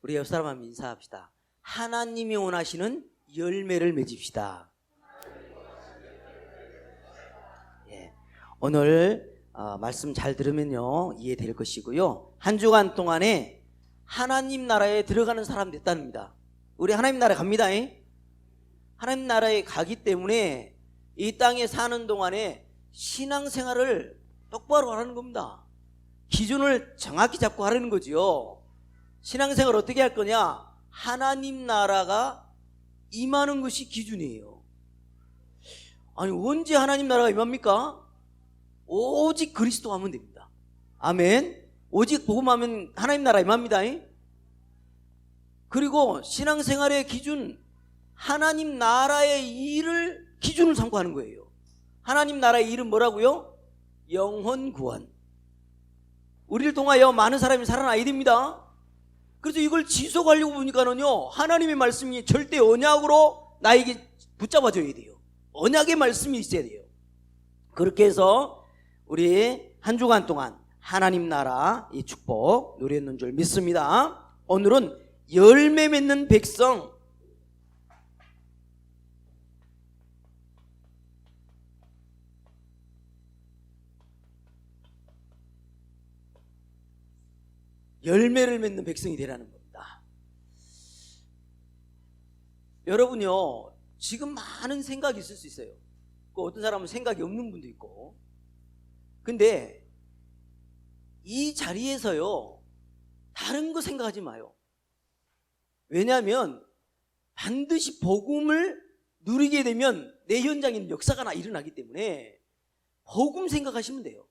우리 옆 사람한테 인사합시다. 하나님이 원하시는 열매를 맺읍시다. 예, 오늘 말씀 잘 들으면요 이해될 것이고요. 한 주간 동안에 하나님 나라에 들어가는 사람 됐답니다. 우리 하나님 나라에 갑니다. 하나님 나라에 가기 때문에 이 땅에 사는 동안에 신앙생활을 똑바로 하라는 겁니다. 기준을 정확히 잡고 하라는 거지요. 신앙생활 어떻게 할 거냐? 하나님 나라가 임하는 것이 기준이에요. 아니 언제 하나님 나라가 임합니까? 오직 그리스도 하면 됩니다. 아멘. 오직 복음하면 하나님 나라 임합니다. 그리고 신앙생활의 기준, 하나님 나라의 일을 기준을 삼고 하는 거예요. 하나님 나라의 일은 뭐라고요? 영혼 구원. 우리를 통하여 많은 사람이 살아나야 됩니다. 그래서 이걸 지속하려고 보니까는요 하나님의 말씀이 절대 언약으로 나에게 붙잡아줘야 돼요. 언약의 말씀이 있어야 돼요. 그렇게 해서 우리 한 주간 동안 하나님 나라 이 축복 누렸는 줄 믿습니다. 오늘은 열매 맺는 백성, 열매를 맺는 백성이 되라는 겁니다. 여러분요 지금 많은 생각이 있을 수 있어요. 어떤 사람은 생각이 없는 분도 있고. 근데 이 자리에서요 다른 거 생각하지 마요. 왜냐하면 반드시 복음을 누리게 되면 내 현장에는 역사가 일어나기 때문에 복음 생각하시면 돼요.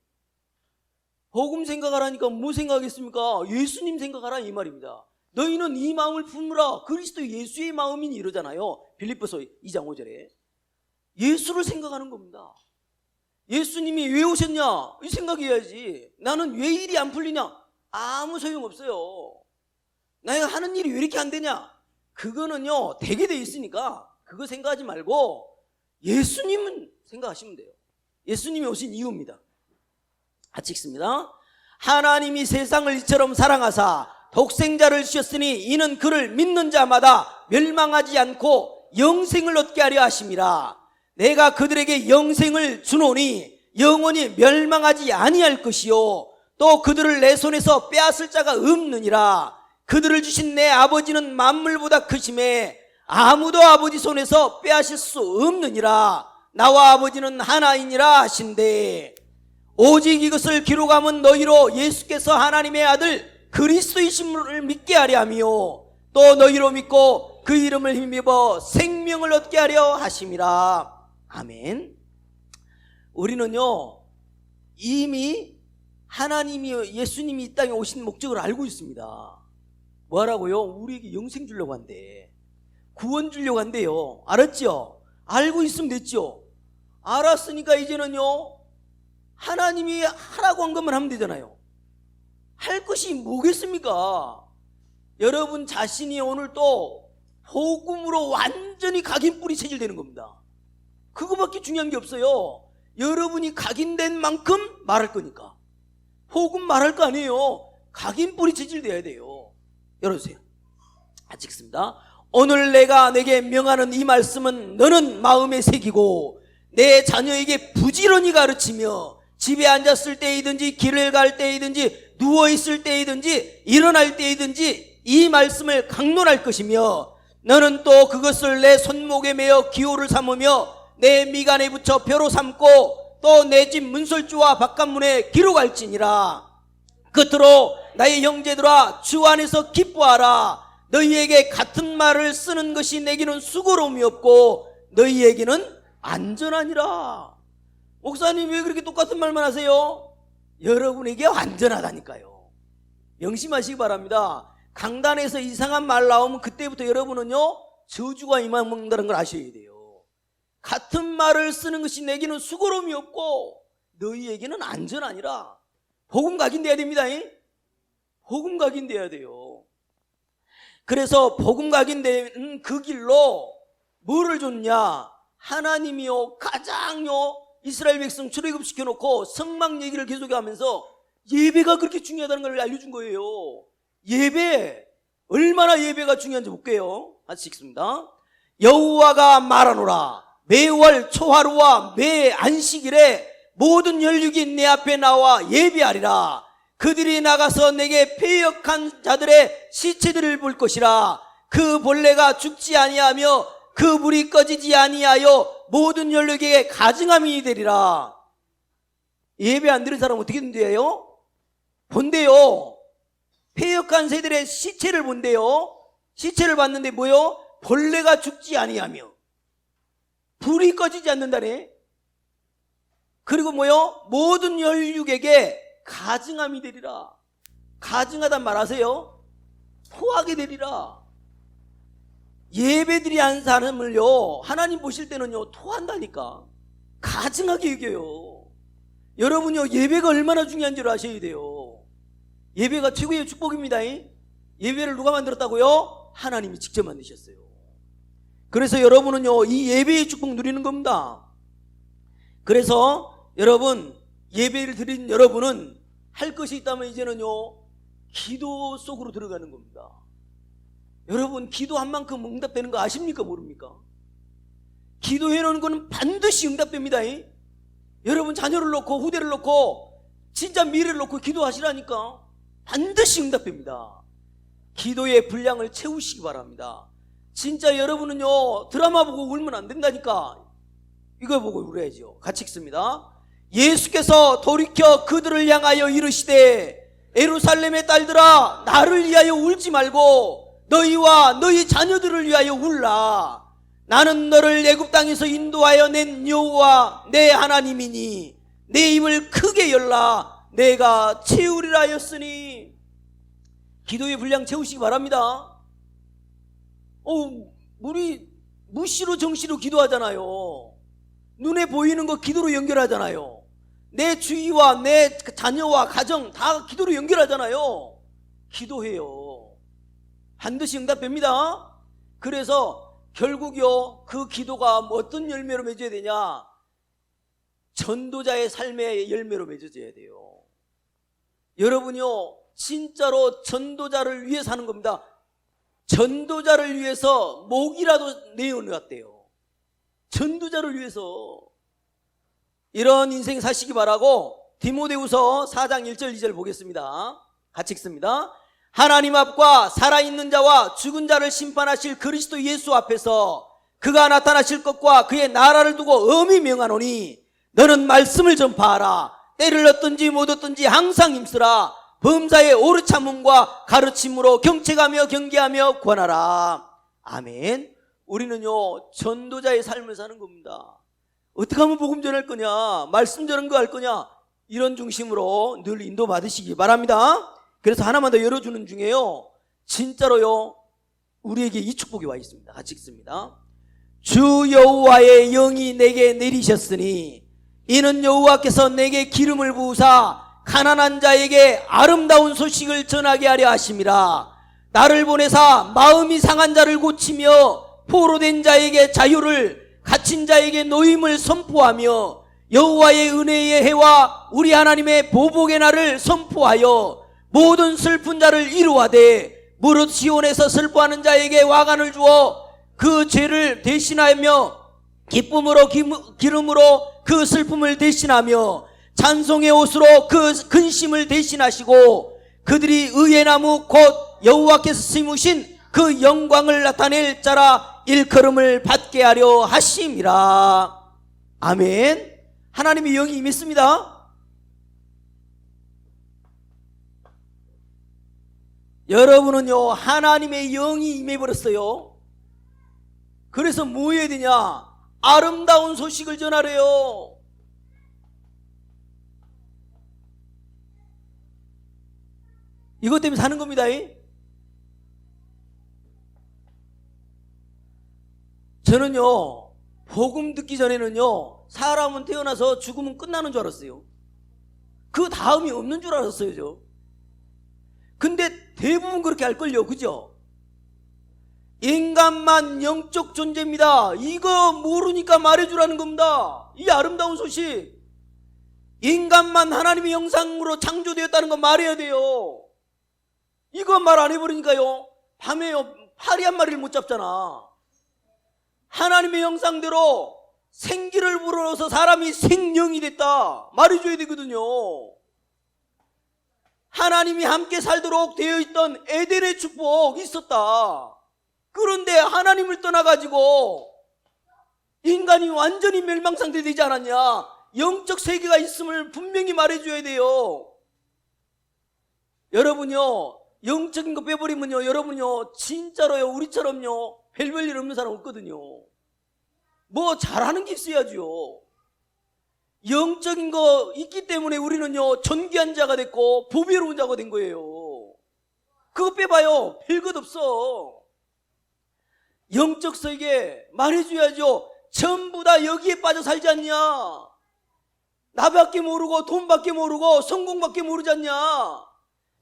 복음 생각하라니까 뭐 생각하겠습니까? 예수님 생각하라 이 말입니다. 너희는 이 마음을 품으라. 그리스도 예수의 마음이니 이러잖아요. 빌립보서 2장 5절에. 예수를 생각하는 겁니다. 예수님이 왜 오셨냐? 이 생각해야지. 나는 왜 일이 안 풀리냐? 아무 소용없어요. 내가 하는 일이 왜 이렇게 안 되냐? 그거는요 되게 돼 있으니까 그거 생각하지 말고 예수님은 생각하시면 돼요. 예수님이 오신 이유입니다. 같이 읽습니다. 하나님이 세상을 이처럼 사랑하사 독생자를 주셨으니 이는 그를 믿는 자마다 멸망하지 않고 영생을 얻게 하려 하심이라. 내가 그들에게 영생을 주노니 영원히 멸망하지 아니할 것이요 또 그들을 내 손에서 빼앗을 자가 없느니라. 그들을 주신 내 아버지는 만물보다 크심에 아무도 아버지 손에서 빼앗을 수 없느니라. 나와 아버지는 하나이니라 하신대. 오직 이것을 기록함은 너희로 예수께서 하나님의 아들 그리스도이심을 믿게 하려 하며 또 너희로 믿고 그 이름을 힘입어 생명을 얻게 하려 하심이라. 아멘. 우리는요 이미 하나님이 예수님이 이 땅에 오신 목적을 알고 있습니다. 뭐라고요? 우리에게 영생 주려고 한대. 구원 주려고 한대요. 알았죠? 알고 있으면 됐죠? 알았으니까 이제는요 하나님이 하라고 한 것만 하면 되잖아요. 할 것이 뭐겠습니까? 여러분 자신이 오늘 또 복음으로 완전히 각인뿌리 체질되는 겁니다. 그거밖에 중요한 게 없어요. 여러분이 각인된 만큼 말할 거니까. 복음 말할 거 아니에요. 각인뿌리 체질돼야 돼요. 열어주세요. 같이 읽습니다. 오늘 내가 내게 명하는 이 말씀은 너는 마음에 새기고 내 자녀에게 부지런히 가르치며 집에 앉았을 때이든지 길을 갈 때이든지 누워있을 때이든지 일어날 때이든지 이 말씀을 강론할 것이며 너는 또 그것을 내 손목에 매어 기호를 삼으며 내 미간에 붙여 벼로 삼고 또 내 집 문설주와 바깥문에 기록할지니라. 끝으로 나의 형제들아 주 안에서 기뻐하라. 너희에게 같은 말을 쓰는 것이 내게는 수고로움이 없고 너희에게는 안전하니라. 목사님 왜 그렇게 똑같은 말만 하세요? 여러분에게 완전하다니까요. 명심하시기 바랍니다. 강단에서 이상한 말 나오면 그때부터 여러분은요 저주가 임한다는 걸 아셔야 돼요. 같은 말을 쓰는 것이 내게는 수고로움이 없고 너희에게는 안전하니라. 복음 각인돼야 됩니다. 복음 각인돼야 돼요. 그래서 복음 각인된 그 길로 뭐를 줬냐? 하나님이요 가장요 이스라엘 백성 출애굽시켜놓고 성막 얘기를 계속하면서 예배가 그렇게 중요하다는 걸 알려준 거예요. 예배, 얼마나 예배가 중요한지 볼게요. 같이 읽습니다. 여호와가 말하노라. 매월 초하루와 매 안식일에 모든 연육이 내 앞에 나와 예배하리라. 그들이 나가서 내게 패역한 자들의 시체들을 볼 것이라. 그 벌레가 죽지 아니하며 그 불이 꺼지지 아니하여 모든 연육에게 가증함이 되리라. 예배 안 드는 사람은 어떻게 된대요? 본대요. 패역한 새들의 시체를 본대요. 시체를 봤는데 뭐요? 벌레가 죽지 아니하며 불이 꺼지지 않는다네. 그리고 뭐요? 모든 연육에게 가증함이 되리라. 가증하단 말 아세요? 토하게 되리라. 예배드리 한 사람을요, 하나님 보실 때는요, 토한다니까. 가증하게 여겨요. 여러분요, 예배가 얼마나 중요한 줄 아셔야 돼요. 예배가 최고의 축복입니다. 예배를 누가 만들었다고요? 하나님이 직접 만드셨어요. 그래서 여러분은요, 이 예배의 축복 누리는 겁니다. 그래서 여러분, 예배를 드린 여러분은 할 것이 있다면 이제는요, 기도 속으로 들어가는 겁니다. 여러분, 기도한 만큼 응답되는 거 아십니까? 모릅니까? 기도해 놓은 거는 반드시 응답됩니다. 여러분, 자녀를 놓고 후대를 놓고 진짜 미래를 놓고 기도하시라니까. 반드시 응답됩니다. 기도의 분량을 채우시기 바랍니다. 진짜 여러분은요, 드라마 보고 울면 안 된다니까. 이거 보고 울어야죠. 같이 읽습니다. 예수께서 돌이켜 그들을 향하여 이르시되 예루살렘의 딸들아, 나를 위하여 울지 말고 너희와 너희 자녀들을 위하여 울라. 나는 너를 애굽 땅에서 인도하여 낸 여호와 내 하나님이니 내 입을 크게 열라. 내가 채우리라 하였으니. 기도의 분량 채우시기 바랍니다. 우리 무시로 정시로 기도하잖아요. 눈에 보이는 거 기도로 연결하잖아요. 내 주위와 내 자녀와 가정 다 기도로 연결하잖아요. 기도해요. 반드시 응답됩니다. 그래서 결국요, 그 기도가 어떤 열매로 맺어야 되냐? 전도자의 삶의 열매로 맺어져야 돼요. 여러분요, 진짜로 전도자를 위해 사는 겁니다. 전도자를 위해서 목이라도 내어놨대요. 전도자를 위해서. 이런 인생 사시기 바라고 디모데후서 4장 1절 2절 보겠습니다. 같이 읽습니다. 하나님 앞과 살아있는 자와 죽은 자를 심판하실 그리스도 예수 앞에서 그가 나타나실 것과 그의 나라를 두고 엄히 명하노니 너는 말씀을 전파하라. 때를 얻든지 못 얻든지 항상 힘쓰라. 범사의 오르 참음과 가르침으로 경책하며 경계하며 권하라. 아멘. 우리는요, 전도자의 삶을 사는 겁니다. 어떻게 하면 복음 전할 거냐, 말씀 전한 거 할 거냐, 이런 중심으로 늘 인도 받으시기 바랍니다. 그래서 하나만 더 열어주는 중에요, 진짜로요, 우리에게 이 축복이 와 있습니다. 같이 읽습니다. 주 여호와의 영이 내게 내리셨으니 이는 여호와께서 내게 기름을 부으사 가난한 자에게 아름다운 소식을 전하게 하려 하심이라. 나를 보내사 마음이 상한 자를 고치며 포로된 자에게 자유를, 갇힌 자에게 노임을 선포하며 여호와의 은혜의 해와 우리 하나님의 보복의 날을 선포하여 모든 슬픈 자를 이루하되 무릇 시온에서 슬퍼하는 자에게 와간을 주어 그 죄를 대신하며 기쁨으로 기름으로 그 슬픔을 대신하며 찬송의 옷으로 그 근심을 대신하시고 그들이 의의 나무 곧 여호와께서 심으신 그 영광을 나타낼 자라 일컬음을 받게 하려 하심이라. 아멘. 하나님의 영이 임했습니다. 여러분은요, 하나님의 영이 임해버렸어요. 그래서 뭐 해야 되냐? 아름다운 소식을 전하래요. 이것 때문에 사는 겁니다. 저는요, 복음 듣기 전에는요, 사람은 태어나서 죽으면 끝나는 줄 알았어요. 그 다음이 없는 줄 알았어요, 저. 근데 대부분 그렇게 할걸요, 그죠? 인간만 영적 존재입니다. 이거 모르니까 말해주라는 겁니다. 이 아름다운 소식. 인간만 하나님의 형상으로 창조되었다는 거 말해야 돼요. 이거 말 안 해버리니까요, 밤에요 파리 한 마리를 못 잡잖아. 하나님의 형상대로 생기를 불어넣어서 사람이 생명이 됐다 말해줘야 되거든요. 하나님이 함께 살도록 되어 있던 에덴의 축복 있었다. 그런데 하나님을 떠나가지고 인간이 완전히 멸망 상태 되지 않았냐. 영적 세계가 있음을 분명히 말해줘야 돼요. 여러분요, 영적인 거 빼버리면요, 여러분요, 진짜로요, 우리처럼요, 별별 없는 사람 없거든요. 뭐 잘하는 게 있어야죠. 영적인 거 있기 때문에 우리는요, 존귀한 자가 됐고 보배로운 자가 된 거예요. 그거 빼봐요, 별것 없어. 영적 세계 말해줘야죠. 전부 다 여기에 빠져 살지 않냐. 나밖에 모르고 돈밖에 모르고 성공밖에 모르지 않냐.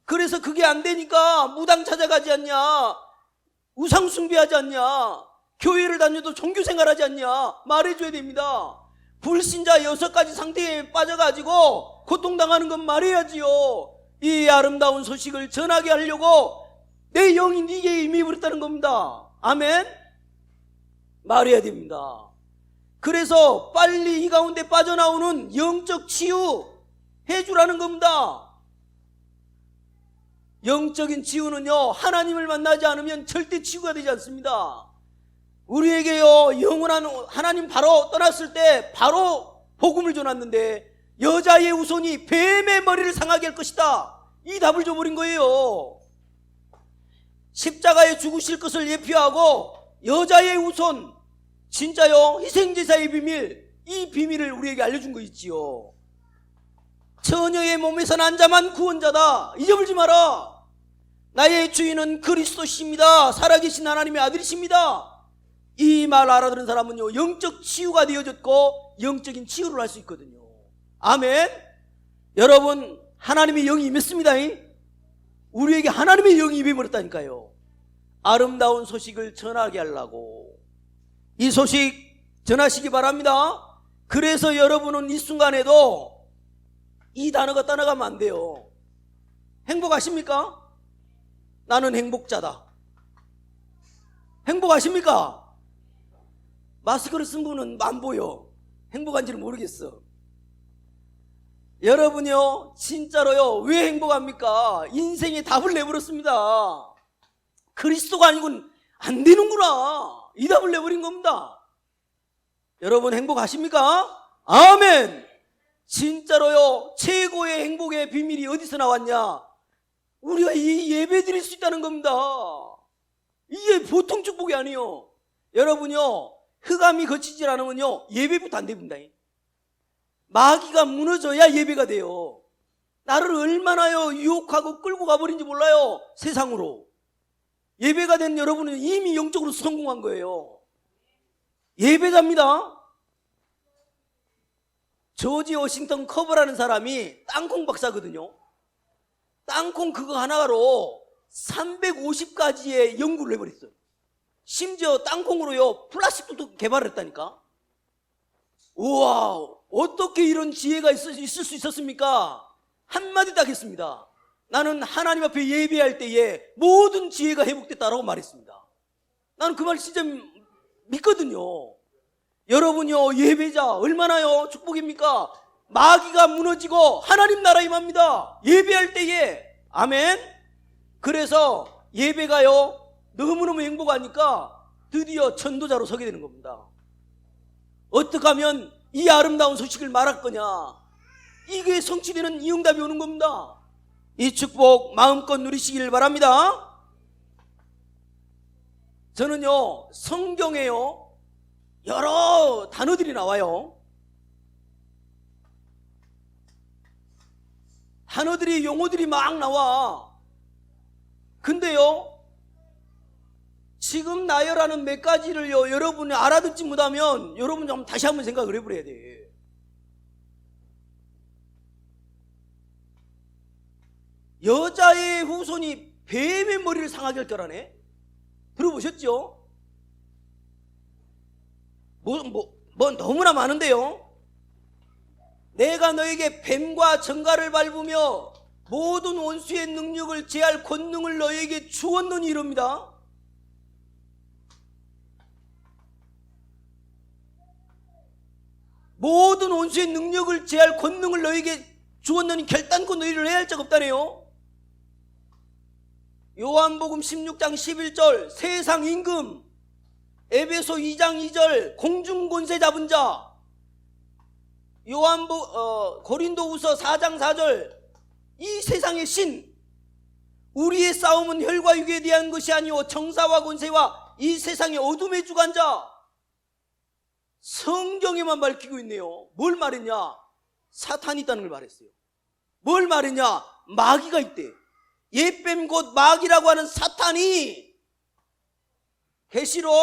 그래서 그게 안 되니까 무당 찾아가지 않냐. 우상 숭배하지 않냐. 교회를 다녀도 종교생활하지 않냐. 말해줘야 됩니다. 불신자 6가지 상태에 빠져가지고 고통당하는 건 말해야지요. 이 아름다운 소식을 전하게 하려고 내 영이 네게 임해버렸다는 겁니다. 아멘. 말해야 됩니다. 그래서 빨리 이 가운데 빠져나오는 영적 치유 해주라는 겁니다. 영적인 치유는요, 하나님을 만나지 않으면 절대 치유가 되지 않습니다. 우리에게요, 영원한 하나님 바로 떠났을 때 바로 복음을 전했는데 여자의 후손이 뱀의 머리를 상하게 할 것이다, 이 답을 줘버린 거예요. 십자가에 죽으실 것을 예표하고 여자의 후손, 진짜요, 희생제사의 비밀, 이 비밀을 우리에게 알려준 거 있지요. 처녀의 몸에서 난 자만 구원자다, 잊어버리지 마라. 나의 주인은 그리스도십니다. 살아계신 하나님의 아들이십니다. 이 말 알아들은 사람은요, 영적 치유가 되어졌고 영적인 치유를 할 수 있거든요. 아멘. 여러분, 하나님의 영이 임했습니다. 우리에게 하나님의 영이 임해버렸다니까요. 아름다운 소식을 전하게 하려고 이 소식 전하시기 바랍니다. 그래서 여러분은 이 순간에도 이 단어가 떠나가면 안 돼요. 행복하십니까? 나는 행복자다. 행복하십니까? 마스크를 쓴 분은 안 보여. 행복한지는 모르겠어. 여러분요, 진짜로요, 왜 행복합니까? 인생의 답을 내버렸습니다. 그리스도가 아니고는 안 되는구나, 이 답을 내버린 겁니다. 여러분 행복하십니까? 아멘. 진짜로요, 최고의 행복의 비밀이 어디서 나왔냐? 우리가 이 예배 드릴 수 있다는 겁니다. 이게 보통 축복이 아니에요. 여러분요, 흑암이 거치질 않으면요, 예배부터 안 됩니다. 마귀가 무너져야 예배가 돼요. 나를 얼마나요 유혹하고 끌고 가버린지 몰라요, 세상으로. 예배가 된 여러분은 이미 영적으로 성공한 거예요. 예배자입니다. 조지 워싱턴 커버라는 사람이 땅콩 박사거든요. 땅콩 그거 하나로 350가지의 연구를 해버렸어요. 심지어 땅콩으로요, 플라스틱도 개발을 했다니까. 우와, 어떻게 이런 지혜가 있을 수 있었습니까? 한마디 딱 했습니다. 나는 하나님 앞에 예배할 때에 모든 지혜가 회복됐다라고 말했습니다. 나는 그 말 진짜 믿거든요. 여러분요, 예배자 얼마나요 축복입니까? 마귀가 무너지고 하나님 나라 임합니다. 예배할 때에. 아멘. 그래서 예배가요, 너무너무 행복하니까 드디어 전도자로 서게 되는 겁니다. 어떻게 하면 이 아름다운 소식을 말할 거냐, 이게 성취되는 이 응답이 오는 겁니다. 이 축복 마음껏 누리시길 바랍니다. 저는요, 성경에요, 여러 단어들이 나와요. 단어들이, 용어들이 막 나와. 근데요, 지금 나열하는 몇 가지를요, 여러분이 알아듣지 못하면 여러분 좀 다시 한번 생각을 해버려야 돼. 여자의 후손이 뱀의 머리를 상하게 할 거라네. 들어보셨죠? 뭐 너무나 많은데요. 내가 너에게 뱀과 정갈을 밟으며 모든 원수의 능력을 제할 권능을 너에게 주었느니, 이럽니다. 모든 원수의 능력을 제할 권능을 너에게 주었느니 결단코 너희를 해할 자가 없다네요. 요한복음 16장 11절 세상 임금, 에베소 2장 2절 공중권세 잡은 자, 고린도후서 4장 4절 이 세상의 신, 우리의 싸움은 혈과 육에 대한 것이 아니오 정사와 권세와 이 세상의 어둠의 주관자. 성경에만 밝히고 있네요. 뭘 말했냐? 사탄이 있다는 걸 말했어요. 뭘 말했냐? 마귀가 있대. 옛뱀 곧 마귀라고 하는 사탄이 계시록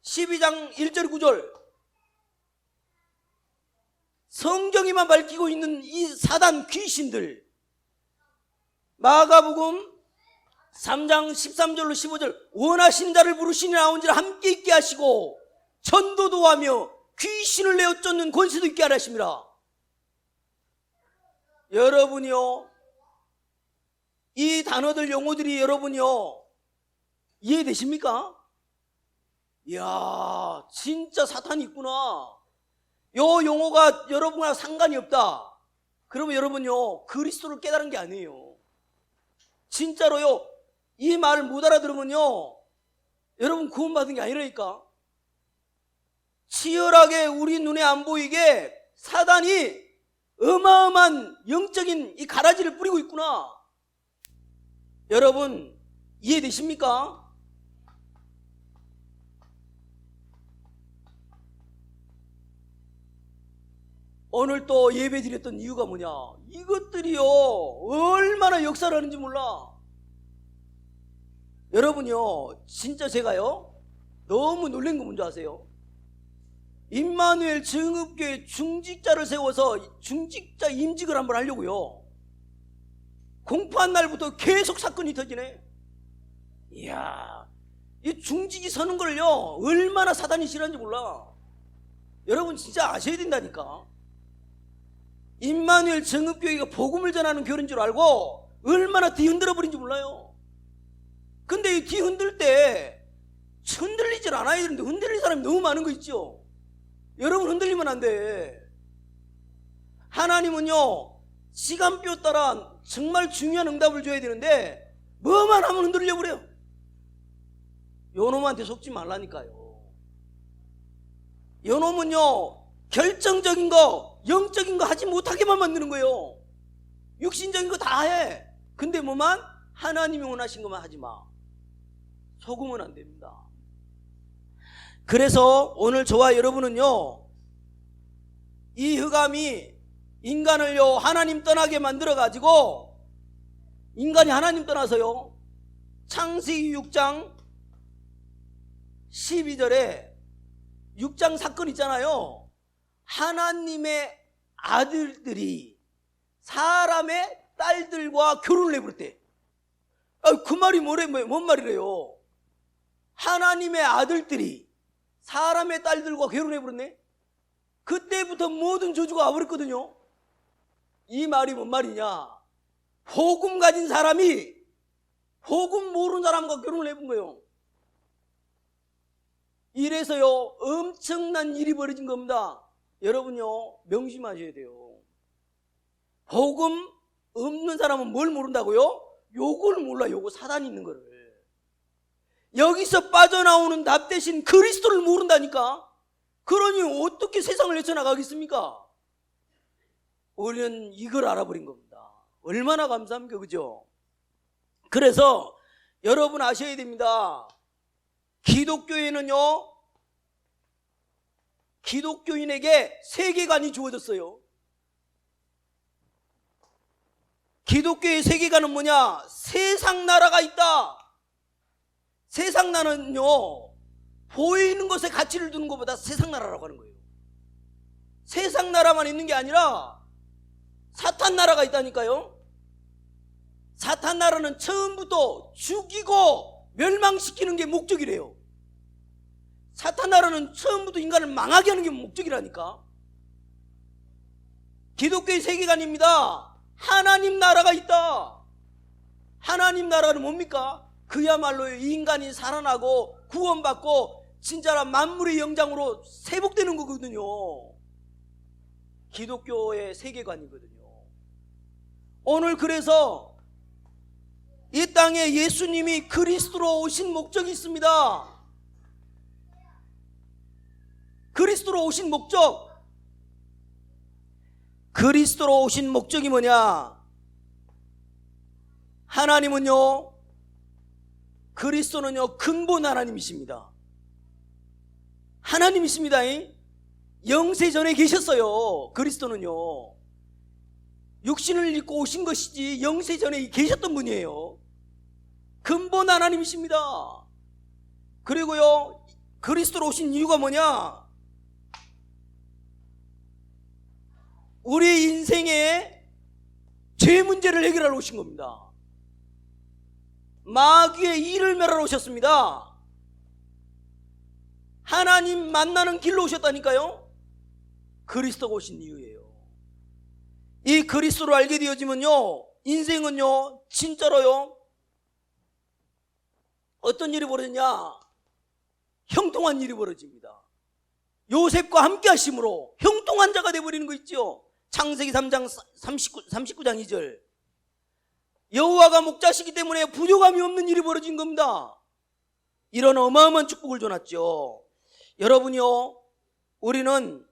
12장 1절 9절 성경에만 밝히고 있는 이 사단 귀신들, 마가복음 3장 13절로 15절 원하신 자를 부르시니 나온지라 함께 있게 하시고 전도도 하며 귀신을 내어 쫓는 권세도 있게 하라 하십니다. 여러분이요, 이 단어들 용어들이 여러분이요 이해되십니까? 이야, 진짜 사탄이 있구나. 요 용어가 여러분과 상관이 없다. 그러면 여러분요 그리스도를 깨달은 게 아니에요. 진짜로요, 이 말을 못 알아들으면요 여러분 구원받은 게 아니라니까. 치열하게 우리 눈에 안 보이게 사단이 어마어마한 영적인 이 가라지를 뿌리고 있구나. 여러분 이해되십니까? 오늘 또 예배 드렸던 이유가 뭐냐? 이것들이요 얼마나 역사를 하는지 몰라. 여러분요 진짜 제가요 너무 놀란 거 뭔지 아세요? 임마누엘 증업교회 중직자를 세워서 중직자 임직을 한번 하려고요. 공포한 날부터 계속 사건이 터지네. 이야, 이 중직이 서는 걸요 얼마나 사단이 싫어하는지 몰라. 여러분 진짜 아셔야 된다니까. 임마누엘 증업교회가 복음을 전하는 교회인 줄 알고 얼마나 뒤흔들어 버린지 몰라요. 근데 이 뒤흔들 때 흔들리질 않아야 되는데 흔들릴 사람이 너무 많은 거 있죠. 여러분 흔들리면 안 돼. 하나님은요 시간표 따라 정말 중요한 응답을 줘야 되는데 뭐만 하면 흔들려 버려요. 요놈한테 속지 말라니까요. 요놈은요 결정적인 거, 영적인 거 하지 못하게만 만드는 거예요. 육신적인 거 다 해. 근데 뭐만? 하나님이 원하신 것만 하지 마. 속으면 안 됩니다. 그래서 오늘 저와 여러분은요 이 흑암이 인간을요 하나님 떠나게 만들어 가지고 인간이 하나님 떠나서요 창세기 6장 12절에 6장 사건 있잖아요. 하나님의 아들들이 사람의 딸들과 결혼을 해버렸대. 그 말이 뭔 말이래요? 하나님의 아들들이 사람의 딸들과 결혼해버렸네. 그때부터 모든 저주가 와버렸거든요. 이 말이 뭔 말이냐? 복음 가진 사람이 복음 모르는 사람과 결혼을 해본 거예요. 이래서요 엄청난 일이 벌어진 겁니다. 여러분요 명심하셔야 돼요. 복음 없는 사람은 뭘 모른다고요? 요걸 몰라. 요거 사단이 있는 거를. 여기서 빠져나오는 답 대신 그리스도를 모른다니까. 그러니 어떻게 세상을 헤쳐나가겠습니까? 우리는 이걸 알아버린 겁니다. 얼마나 감사합니까? 그죠? 그래서 여러분 아셔야 됩니다. 기독교에는요 기독교인에게 세계관이 주어졌어요. 기독교의 세계관은 뭐냐? 세상 나라가 있다. 세상 나라는요 보이는 것에 가치를 두는 것보다 세상 나라라고 하는 거예요. 세상 나라만 있는 게 아니라 사탄 나라가 있다니까요. 사탄 나라는 처음부터 죽이고 멸망시키는 게 목적이래요. 사탄 나라는 처음부터 인간을 망하게 하는 게 목적이라니까. 기독교의 세계관입니다. 하나님 나라가 있다. 하나님 나라는 뭡니까? 그야말로 인간이 살아나고 구원받고 진짜로 만물의 영장으로 세복되는 거거든요. 기독교의 세계관이거든요. 오늘 그래서 이 땅에 예수님이 그리스도로 오신 목적이 있습니다. 그리스도로 오신 목적. 그리스도로 오신 목적이 뭐냐? 하나님은요, 그리스도는요, 근본 하나님이십니다. 하나님이십니다. 영세 전에 계셨어요. 그리스도는요, 육신을 입고 오신 것이지 영세 전에 계셨던 분이에요. 근본 하나님이십니다. 그리고요, 그리스도로 오신 이유가 뭐냐? 우리 인생의 죄 문제를 해결하러 오신 겁니다. 마귀의 일을 멸하러 오셨습니다. 하나님 만나는 길로 오셨다니까요. 그리스도가 오신 이유예요. 이 그리스도를 알게 되어지면요, 인생은요, 진짜로요, 어떤 일이 벌어지냐? 형통한 일이 벌어집니다. 요셉과 함께 하심으로 형통한 자가 되어버리는 거 있죠. 창세기 3장 39장 2절. 여호와가 목자시기 때문에 부족함이 없는 일이 벌어진 겁니다. 이런 어마어마한 축복을 줘놨죠. 여러분이요, 우리는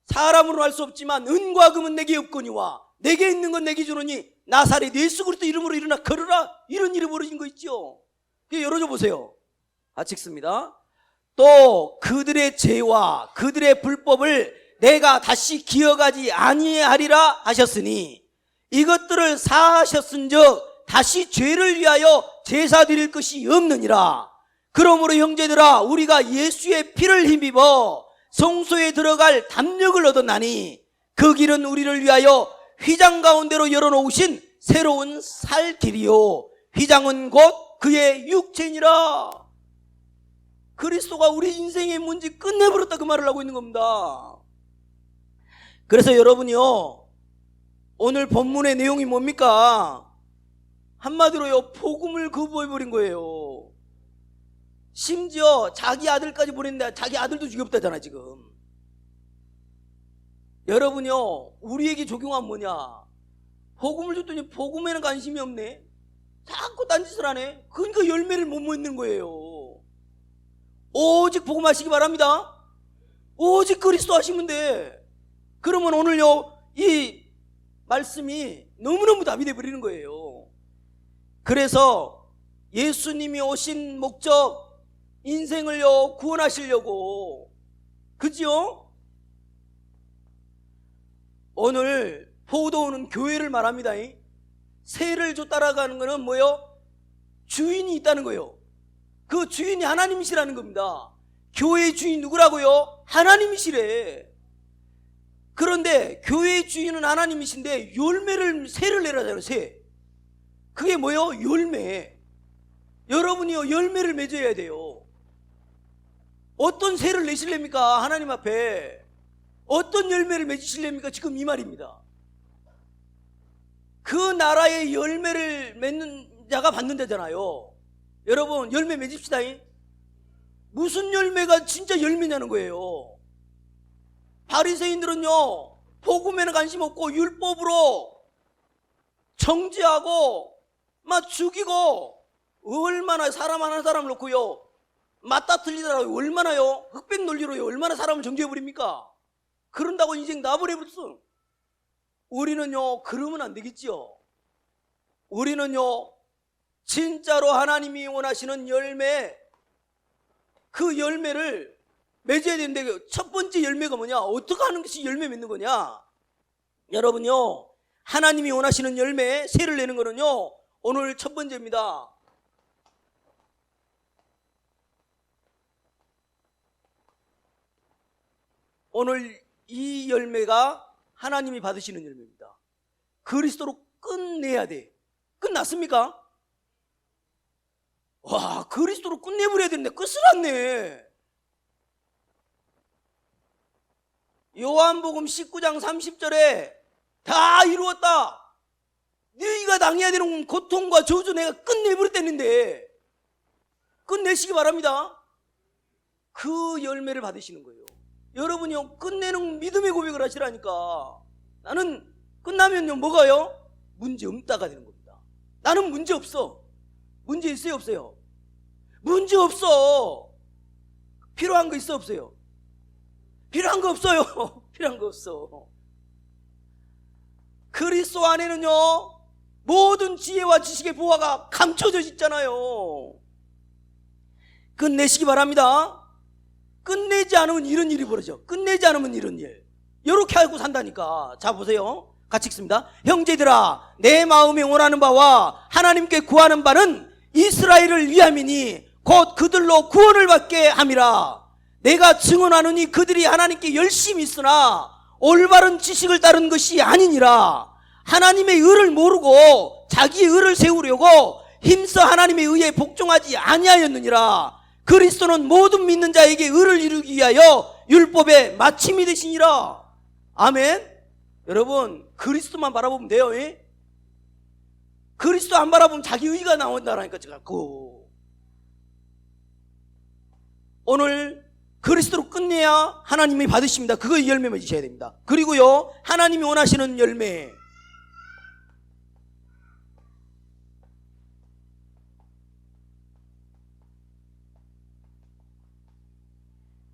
사람으로 할 수 없지만 은과 금은 내게 없거니와 내게 있는 건 내게 주노니 나사렛 예수 그리스도 이름으로 일어나 걸으라, 이런 일이 벌어진 거 있죠. 열어줘 보세요. 같이 읽습니다. 또 그들의 죄와 그들의 불법을 내가 다시 기억하지 아니하리라 하셨으니 이것들을 사하셨은즉 다시 죄를 위하여 제사 드릴 것이 없느니라. 그러므로 형제들아, 우리가 예수의 피를 힘입어 성소에 들어갈 담력을 얻었나니 그 길은 우리를 위하여 휘장 가운데로 열어놓으신 새로운 살 길이요 휘장은 곧 그의 육체니라. 그리스도가 우리 인생의 문제 끝내버렸다, 그 말을 하고 있는 겁니다. 그래서 여러분이요, 오늘 본문의 내용이 뭡니까? 한마디로요, 복음을 거부해버린 거예요. 심지어 자기 아들까지 보냈는데 자기 아들도 죽였다잖아 지금. 여러분요, 우리에게 적용하면 뭐냐? 복음을 줬더니 복음에는 관심이 없네. 자꾸 딴짓을 하네. 그러니까 열매를 못 맺는 거예요. 오직 복음하시기 바랍니다. 오직 그리스도 하시면 돼. 그러면 오늘요, 이 말씀이 너무너무 답이 되어버리는 거예요. 그래서 예수님이 오신 목적, 인생을요 구원하시려고, 그죠? 오늘 포도원은 교회를 말합니다. 세를 줘 따라가는 거는 뭐요? 주인이 있다는 거예요. 그 주인이 하나님이시라는 겁니다. 교회의 주인 누구라고요? 하나님이시래. 그런데 교회의 주인은 하나님이신데 열매를, 세를 내라잖아요. 세. 그게 뭐예요? 열매. 여러분이요, 열매를 맺어야 돼요. 어떤 세를 내실랍니까? 하나님 앞에 어떤 열매를 맺으실랍니까? 지금 이 말입니다. 그 나라의 열매를 맺는 자가 받는 자잖아요. 여러분, 열매 맺읍시다. 무슨 열매가 진짜 열매냐는 거예요. 바리새인들은요, 복음에는 관심 없고 율법으로 정죄하고 막 죽이고, 얼마나 사람 하나 사람을 놓고요 맞다 틀리더라고요. 얼마나요? 흑백 논리로요 얼마나 사람을 정죄해버립니까? 그런다고 인생 놔버려버렸어. 우리는요, 그러면 안 되겠지요. 우리는요, 진짜로 하나님이 원하시는 열매, 그 열매를 맺어야 되는데, 첫 번째 열매가 뭐냐? 어떻게 하는 것이 열매 맺는 거냐? 여러분요, 하나님이 원하시는 열매, 세를 내는 거는요, 오늘 첫 번째입니다. 오늘 이 열매가 하나님이 받으시는 열매입니다. 그리스도로 끝내야 돼. 끝났습니까? 와, 그리스도로 끝내버려야 되는데 끝을 안 내. 요한복음 19장 30절에 다 이루었다, 너희가 당해야 되는 고통과 저주 내가 끝내버렸다는데, 끝내시기 바랍니다. 그 열매를 받으시는 거예요. 여러분이요, 끝내는 믿음의 고백을 하시라니까. 나는 끝나면요, 뭐가요? 문제 없다가 되는 겁니다. 나는 문제 없어. 문제 있어요, 없어요? 문제 없어. 필요한 거 있어, 없어요? 필요한 거 없어요. 필요한 거 없어. 그리스도 안에는요, 모든 지혜와 지식의 보화가 감춰져 있잖아요. 끝내시기 바랍니다. 끝내지 않으면 이런 일이 벌어져. 끝내지 않으면 이런 일. 이렇게 하고 산다니까. 자, 보세요. 같이 읽습니다. 형제들아, 내 마음이 원하는 바와 하나님께 구하는 바는 이스라엘을 위함이니 곧 그들로 구원을 받게 함이라. 내가 증언하노니 그들이 하나님께 열심히 있으나 올바른 지식을 따른 것이 아니니라. 하나님의 의를 모르고 자기의 의를 세우려고 힘써 하나님의 의에 복종하지 아니하였느니라. 그리스도는 모든 믿는 자에게 의를 이루기 위하여 율법의 마침이 되시니라. 아멘. 여러분, 그리스도만 바라보면 돼요. 그리스도 안 바라보면 자기 의가 나온다라니까. 자꾸 오늘 그리스도로 끝내야 하나님이 받으십니다. 그거의 열매 맺으셔야 됩니다. 그리고요, 하나님이 원하시는 열매,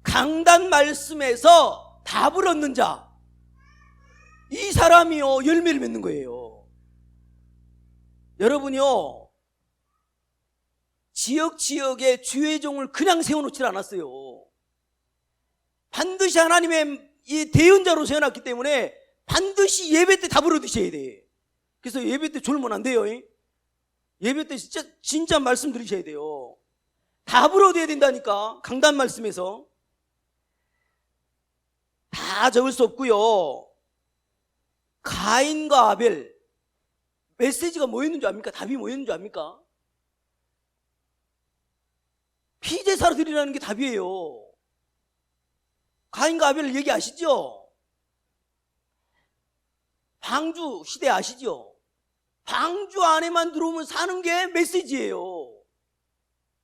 강단 말씀에서 답을 얻는 자, 이 사람이요 열매를 맺는 거예요. 여러분요, 지역에 주의종을 그냥 세워놓지 않았어요. 반드시 하나님의 이 대언자로 세워놨기 때문에 반드시 예배 때 답을 얻으셔야 돼. 그래서 예배 때 졸면 안 돼요. 예배 때 진짜 말씀 드리셔야 돼요. 답을 얻어야 된다니까. 강단 말씀에서 다 적을 수 없고요. 가인과 아벨, 메시지가 뭐였는 줄 압니까? 답이 뭐였는 줄 압니까? 피제사로 드리라는 게 답이에요. 가인과 아벨 얘기 아시죠? 방주 시대 아시죠? 방주 안에만 들어오면 사는 게 메시지예요.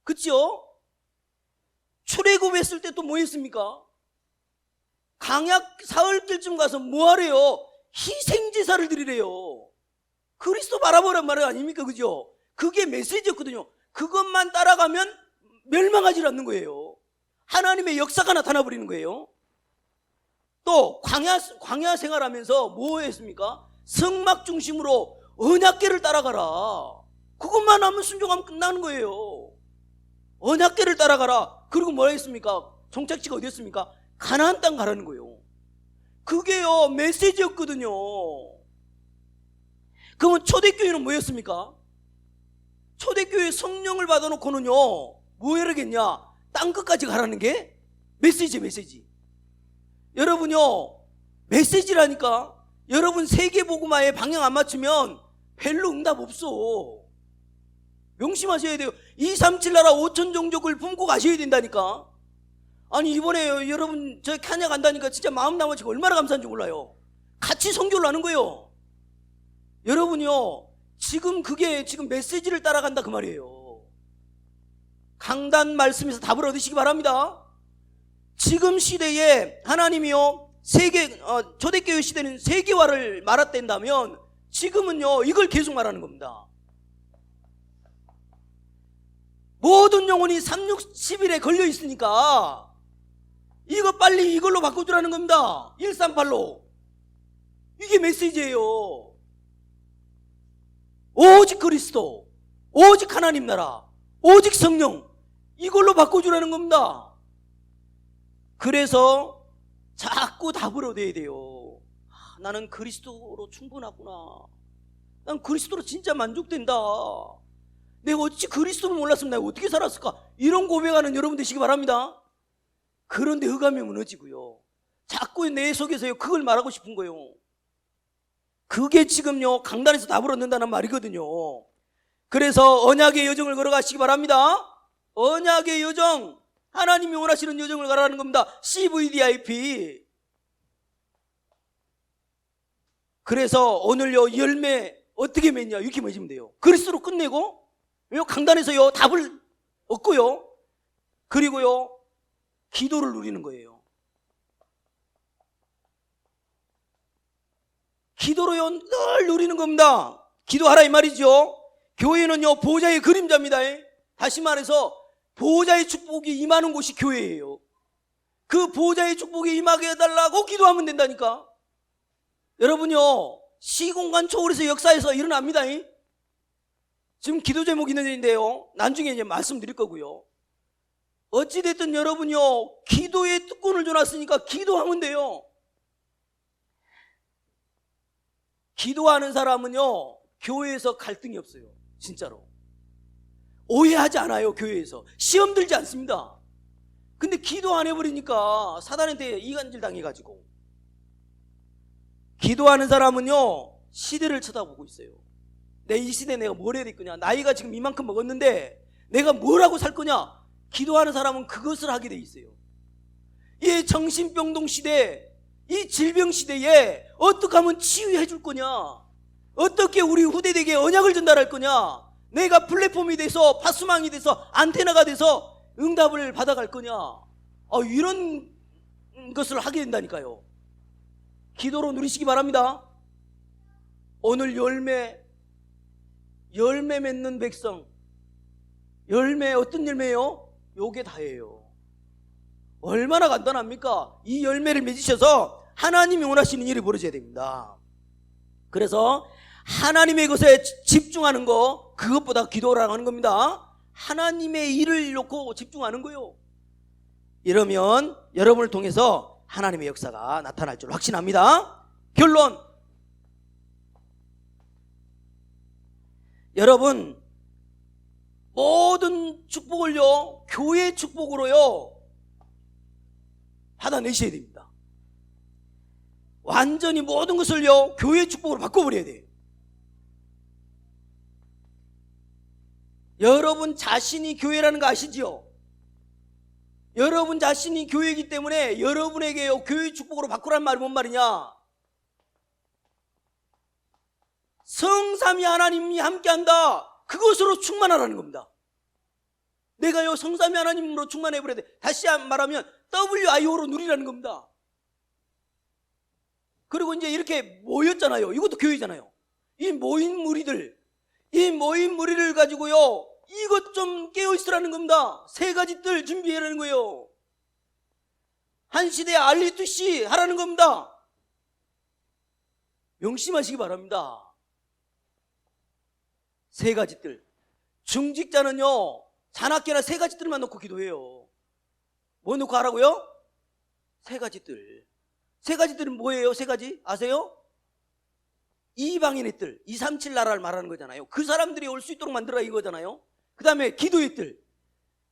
그렇죠? 출애굽했을 때 또 뭐 했습니까? 강약 사흘길쯤 가서 뭐 하래요? 희생제사를 드리래요. 그리스도 바라보란 말 아닙니까? 그죠? 그게 메시지였거든요. 그것만 따라가면 멸망하지 않는 거예요. 하나님의 역사가 나타나 버리는 거예요. 또 광야 생활하면서 뭐 했습니까? 성막 중심으로 언약궤를 따라가라. 그것만 하면 순종하면 끝나는 거예요. 언약궤를 따라가라. 그리고 뭐라 했습니까? 종착지가 어디였습니까? 가나안 땅 가라는 거예요. 그게요 메시지였거든요. 그러면 초대교회는 뭐였습니까? 초대교회 성령을 받아놓고는요 뭐 해야겠냐? 땅끝까지 가라는 게 메시지. 여러분요, 메시지라니까. 여러분 세계복음화에 방향 안 맞추면 별로 응답 없어. 명심하셔야 돼요. 237 나라 5천 종족을 품고 가셔야 된다니까. 아니 이번에 여러분 저 케냐 간다니까 진짜 마음 남아지고 얼마나 감사한지 몰라요. 같이 선교를 하는 거예요. 여러분요, 그게 지금 메시지를 따라간다 그 말이에요. 강단 말씀에서 답을 얻으시기 바랍니다. 지금 시대에 하나님이요 초대교회 시대는 세계화를 말았댄다면 지금은요 이걸 계속 말하는 겁니다. 모든 영혼이 360일에 걸려 있으니까 이거 빨리 이걸로 바꿔주라는 겁니다. 138로. 이게 메시지예요. 오직 그리스도, 오직 하나님 나라, 오직 성령, 이걸로 바꿔주라는 겁니다. 그래서 자꾸 답을 얻어야 돼요. 나는 그리스도로 충분하구나. 난 그리스도로 진짜 만족된다. 내가 어찌 그리스도를 몰랐으면 내가 어떻게 살았을까? 이런 고백하는 여러분 되시기 바랍니다. 그런데 흑암이 무너지고요. 자꾸 내 속에서요 그걸 말하고 싶은 거예요. 그게 지금요 강단에서 답을 얻는다는 말이거든요. 그래서 언약의 여정을 걸어가시기 바랍니다. 언약의 여정, 하나님이 원하시는 여정을 가라는 겁니다. CVDIP. 그래서 오늘요 열매 어떻게 맺냐? 이렇게 맺으면 돼요. 그리스도로 끝내고 강단에서요 답을 얻고요. 그리고요 기도를 누리는 거예요. 기도로요 늘 누리는 겁니다. 기도하라 이 말이죠. 교회는요 보호자의 그림자입니다. 다시 말해서 보호자의 축복이 임하는 곳이 교회예요. 그 보호자의 축복이 임하게 해달라고 기도하면 된다니까. 여러분요 시공간 초월에서 역사에서 일어납니다. 지금 기도 제목이 있는데요 나중에 이제 말씀드릴 거고요. 어찌됐든 여러분요 기도의 특권을 줘놨으니까 기도하면 돼요. 기도하는 사람은요 교회에서 갈등이 없어요. 진짜로 오해하지 않아요. 교회에서 시험 들지 않습니다. 근데 기도 안 해버리니까 사단한테 이간질 당해가지고. 기도하는 사람은요 시대를 쳐다보고 있어요. 내 이 시대에 내가 뭘 해야 될 거냐, 나이가 지금 이만큼 먹었는데 내가 뭘 하고 살 거냐. 기도하는 사람은 그것을 하게 돼 있어요. 이 정신병동 시대, 이 질병 시대에 어떻게 하면 치유해 줄 거냐, 어떻게 우리 후대에게 언약을 전달할 거냐, 내가 플랫폼이 돼서 파수망이 돼서 안테나가 돼서 응답을 받아갈 거냐, 이런 것을 하게 된다니까요. 기도로 누리시기 바랍니다. 오늘 열매 맺는 백성, 열매 어떤 열매요? 요게 다예요. 얼마나 간단합니까? 이 열매를 맺으셔서 하나님이 원하시는 일이 벌어져야 됩니다. 그래서 하나님의 것에 집중하는 거, 그것보다 기도라고 하는 겁니다. 하나님의 일을 놓고 집중하는 거요. 이러면 여러분을 통해서 하나님의 역사가 나타날 줄 확신합니다. 결론, 여러분 모든 축복을요 교회 축복으로요 받아내셔야 됩니다. 완전히 모든 것을요 교회 축복으로 바꿔버려야 돼요. 여러분 자신이 교회라는 거 아시지요? 여러분 자신이 교회이기 때문에 여러분에게요 교회 축복으로 바꾸란 말이 뭔 말이냐? 성삼위 하나님이 함께한다, 그것으로 충만하라는 겁니다. 내가요 성삼위 하나님으로 충만해버려야 돼. 다시 말하면 WIO로 누리라는 겁니다. 그리고 이제 이렇게 모였잖아요. 이것도 교회잖아요. 이 모인 무리를 가지고요 이것 좀 깨어있으라는 겁니다. 세 가지 뜰 준비하라는 거예요. 한 시대에 알리투시 하라는 겁니다. 명심하시기 바랍니다. 세 가지 뜰. 중직자는요 잔악계나 세 가지 뜰만 놓고 기도해요. 뭐 놓고 하라고요? 세 가지 뜰. 세 가지 뜰은 뭐예요? 세 가지 아세요? 이방인의 뜰, 237 나라를 말하는 거잖아요. 그 사람들이 올 수 있도록 만들어라 이거잖아요. 그 다음에 기도의 뜰.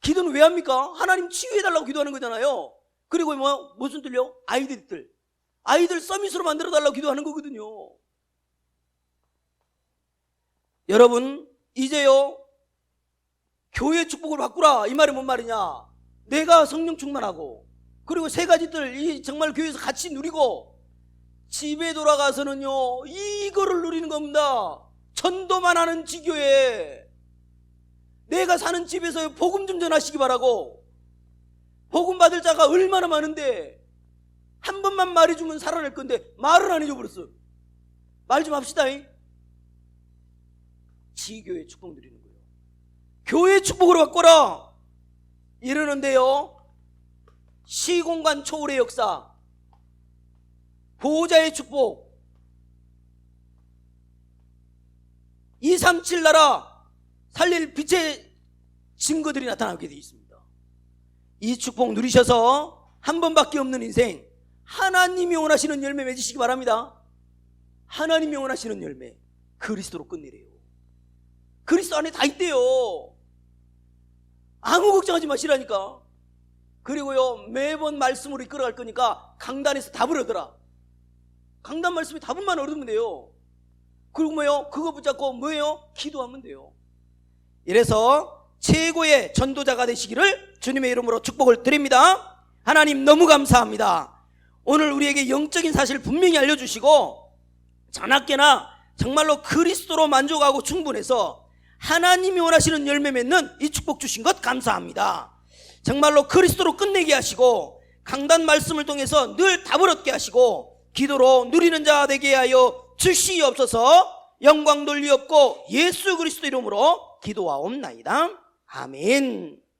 기도는 왜 합니까? 하나님 치유해달라고 기도하는 거잖아요. 그리고 무슨 뜰요? 아이들 뜰. 아이들 서밋으로 만들어달라고 기도하는 거거든요. 여러분 이제요 교회 축복을 바꾸라, 이 말이 뭔 말이냐? 내가 성령 충만하고, 그리고 세 가지 뜰 정말 교회에서 같이 누리고, 집에 돌아가서는요 이거를 누리는 겁니다. 전도만 하는 지교회. 내가 사는 집에서 복음 좀 전하시기 바라고. 복음 받을 자가 얼마나 많은데 한 번만 말해주면 살아날 건데 말을 안 해줘버렸어. 말 좀 합시다. 지교회 축복 누리는 거예요. 교회 축복으로 바꿔라 이러는데요 시공간 초월의 역사, 보호자의 축복, 237 나라 살릴 빛의 증거들이 나타나게 되어 있습니다. 이 축복 누리셔서 한 번밖에 없는 인생, 하나님이 원하시는 열매 맺으시기 바랍니다. 하나님이 원하시는 열매, 그리스도로 끝내래요. 그리스도 안에 다 있대요. 아무 걱정하지 마시라니까. 그리고요 매번 말씀으로 이끌어갈 거니까 강단에서 답을 얻어라. 강단 말씀에 답만 얻으면 돼요. 그리고 뭐예요? 그거 붙잡고 뭐예요? 기도하면 돼요. 이래서 최고의 전도자가 되시기를 주님의 이름으로 축복을 드립니다. 하나님 너무 감사합니다. 오늘 우리에게 영적인 사실을 분명히 알려주시고, 자나깨나 정말로 그리스도로 만족하고 충분해서 하나님이 원하시는 열매 맺는 이 축복 주신 것 감사합니다. 정말로 그리스도로 끝내게 하시고, 강단 말씀을 통해서 늘 답을 얻게 하시고, 기도로 누리는 자 되게 하여 주시옵소서. 영광 돌리옵고 예수 그리스도 이름으로 기도하옵나이다. 아멘.